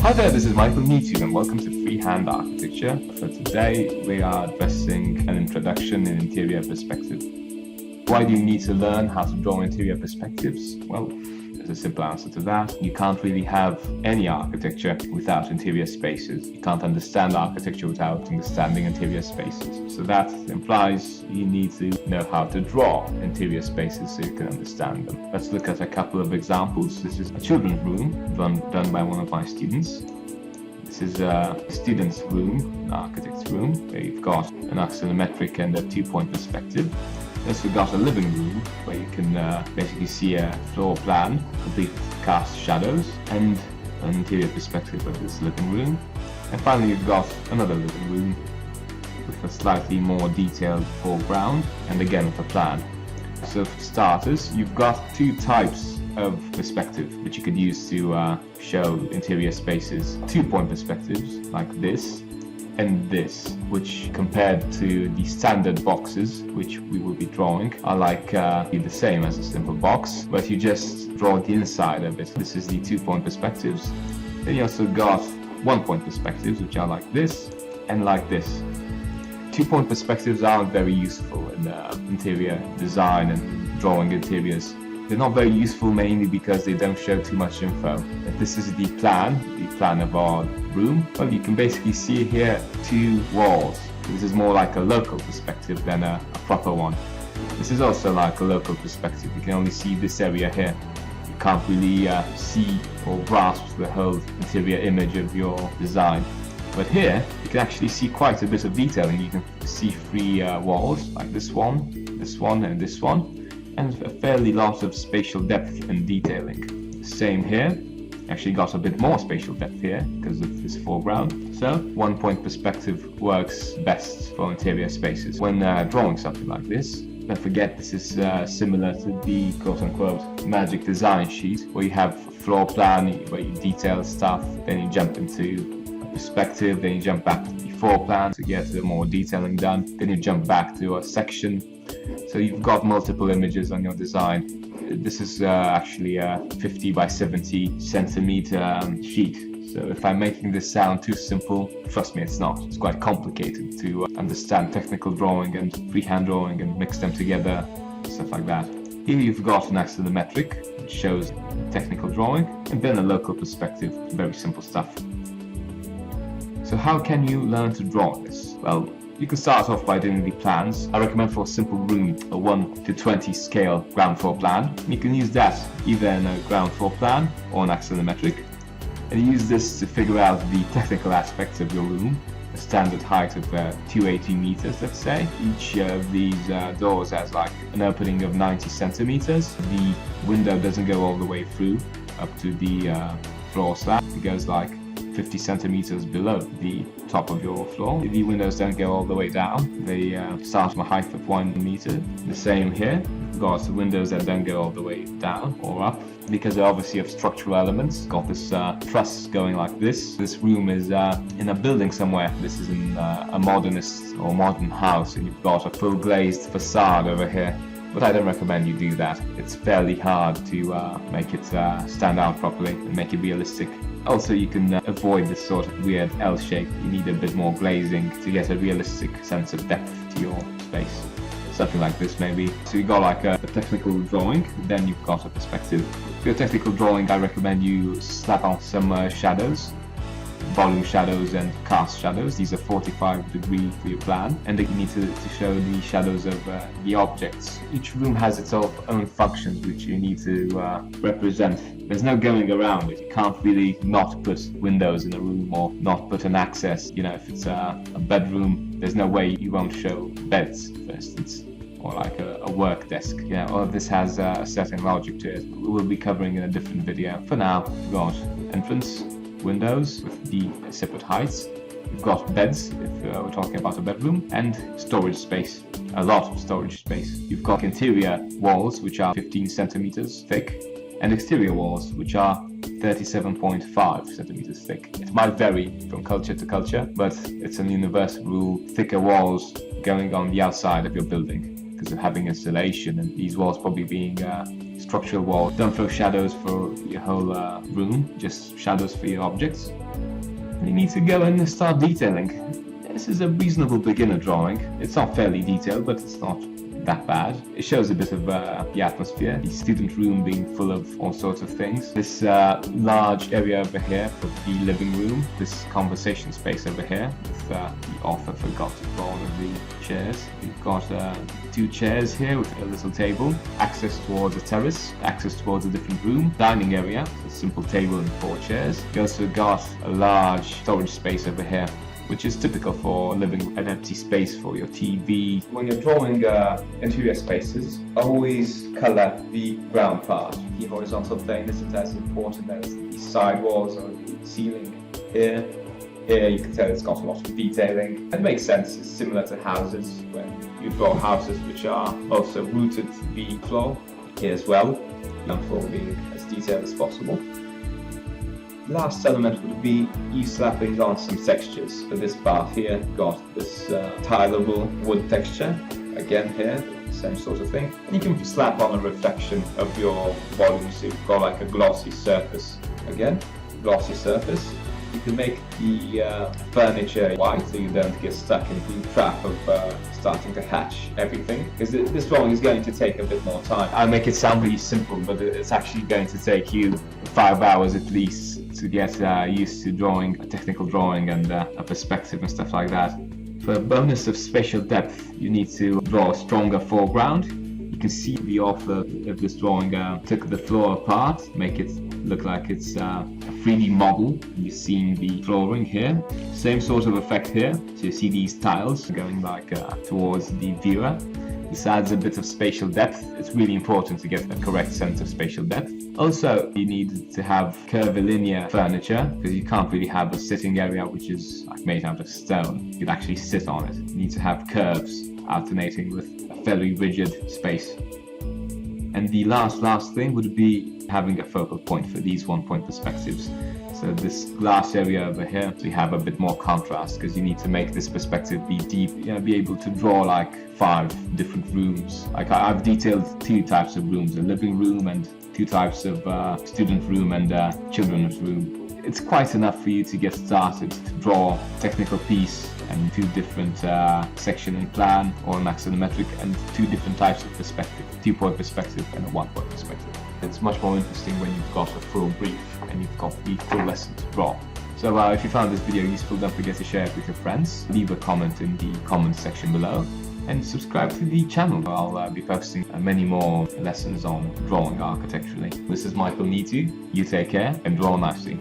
Hi there, this is Michael Neetu and welcome to Freehand Architecture. For today, we are addressing an introduction in interior perspective. Why do you need to learn how to draw interior perspectives? Well, there's a simple answer to that. You can't really have any architecture without interior spaces. You can't understand architecture without understanding interior spaces. So that implies you need to know how to draw interior spaces so you can understand them. Let's look at a couple of examples. This is a children's room done by one of my students. This is a student's room, an architect's room, where you've got an axonometric and a two-point perspective. Next, we've got a living room where you can basically see a floor plan complete with cast shadows and an interior perspective of this living room. And finally, you've got another living room with a slightly more detailed foreground and again with a plan. So for starters, you've got two types of perspective which you could use to show interior spaces. Two-point perspectives like this and this, which compared to the standard boxes which we will be drawing are like the same as a simple box, but you just draw the inside of it. This is the two-point perspectives. Then you also got one-point perspectives, which are like this and like this. Two-point perspectives aren't very useful in interior design and drawing interiors. They're not very useful mainly because they don't show too much info. If this is the plan of our room, well, you can basically see here two walls. This is more like a local perspective than a proper one. This is also like a local perspective. You can only see this area here. You can't really see or grasp the whole interior image of your design. But here, you can actually see quite a bit of detailing. You can see three walls, like this one, and this one, and a fairly lot of spatial depth and detailing. Same here. Actually got a bit more spatial depth here because of this foreground. So one-point perspective works best for interior spaces. When drawing something like this, don't forget this is similar to the quote-unquote magic design sheet, where you have a floor plan where you detail stuff, then you jump into a perspective, then you jump back to the floor plan to get more detailing done, then you jump back to a section. So you've got multiple images on your design. This is actually a 50 by 70 centimeter sheet. So if I'm making this sound too simple, trust me, it's not. It's quite complicated to understand technical drawing and freehand drawing and mix them together, stuff like that. Here you've got an axonometric, which shows technical drawing, and then a local perspective, very simple stuff. So how can you learn to draw this? Well, you can start off by doing the plans. I recommend for a simple room a 1:20 scale ground floor plan. You can use that either in a ground floor plan or an axonometric. And use this to figure out the technical aspects of your room. A standard height of 280 meters, let's say. Each of these doors has like an opening of 90 centimeters. The window doesn't go all the way through up to the floor slab. It goes like 50 centimeters below the top of your floor. The windows don't go all the way down. They start from a height of 1 meter. The same here. We've got windows that don't go all the way down or up because they're obviously of structural elements. Got this truss going like this. This room is in a building somewhere. This is in a modernist or modern house, and you've got a full glazed facade over here. But I don't recommend you do that. It's fairly hard to make it stand out properly and make it realistic. Also, you can avoid this sort of weird L shape. You need a bit more glazing to get a realistic sense of depth to your space. Something like this maybe. So you got like a technical drawing, then you've got a perspective. For your technical drawing, I recommend you slap on some shadows. Volume shadows and cast shadows. These are 45 degrees for your plan, and then you need to show the shadows of the objects. Each room has its own functions which you need to represent. There's no going around it. You can't really not put windows in a room or not put an access. You know, if it's a bedroom, there's no way you won't show beds, for instance, or like a work desk. Yeah, all of this has a certain logic to it. We'll be covering in a different video. For now, we've got entrance, windows with the separate heights. You've got beds, if we're talking about a bedroom, and storage space, a lot of storage space. You've got interior walls, which are 15 centimeters thick, and exterior walls, which are 37.5 centimeters thick. It might vary from culture to culture, but it's a universal rule, thicker walls going on the outside of your building. because of having installation, and these walls probably being structural walls. Don't throw shadows for your whole room, just shadows for your objects. You need to go and start detailing. This is a reasonable beginner drawing. It's not fairly detailed, but it's not that bad. It shows a bit of the atmosphere, the student room being full of all sorts of things. This large area over here for the living room, this conversation space over here, with the author forgot to draw one of the chairs. We've got 2 chairs here with a little table, access towards a terrace, access towards a different room, dining area, a simple table and 4 chairs. You also got a large storage space over here, which is typical for living an empty space for your TV. When you're drawing interior spaces, always color the ground part. The horizontal plane isn't as important as the side walls or the ceiling here. Here you can tell it's got a lot of detailing. It makes sense, it's similar to houses when you draw houses which are also rooted to the floor here as well, and for being as detailed as possible. Last element would be you slapping on some textures. For this bath here, got this tileable wood texture. Again here, same sort of thing. And you can slap on a reflection of your volume, so you've got like a glossy surface. Again, glossy surface. You can make the furniture white so you don't get stuck into the trap of starting to hatch everything, because this drawing is going to take a bit more time. I make it sound really simple, but it's actually going to take you 5 hours at least to get used to drawing, a technical drawing and a perspective and stuff like that. For a bonus of spatial depth, you need to draw a stronger foreground. You can see the author of this drawing took the floor apart, make it look like it's a 3D model. You're seeing the flooring here. Same sort of effect here. So you see these tiles going like towards the viewer. This adds a bit of spatial depth. It's really important to get a correct sense of spatial depth. Also, you need to have curvilinear furniture, because you can't really have a sitting area which is like made out of stone. You could actually sit on it. You need to have curves alternating with a fairly rigid space. And the last thing would be having a focal point for these one-point perspectives. So this glass area over here, we have a bit more contrast, because you need to make this perspective be deep, be able to draw like 5 different rooms. Like I've detailed 2 types of rooms, a living room and 2 types of student room and children's room. It's quite enough for you to get started to draw a technical piece and 2 different section and plan or an axonometric and 2 different types of perspective, 2-point perspective and a 1-point perspective. It's much more interesting when you've got a full brief and you've got the full lesson to draw. So if you found this video useful, don't forget to share it with your friends, leave a comment in the comments section below, and subscribe to the channel. I'll be posting many more lessons on drawing architecturally. This is Michael Nitu. You take care and draw nicely.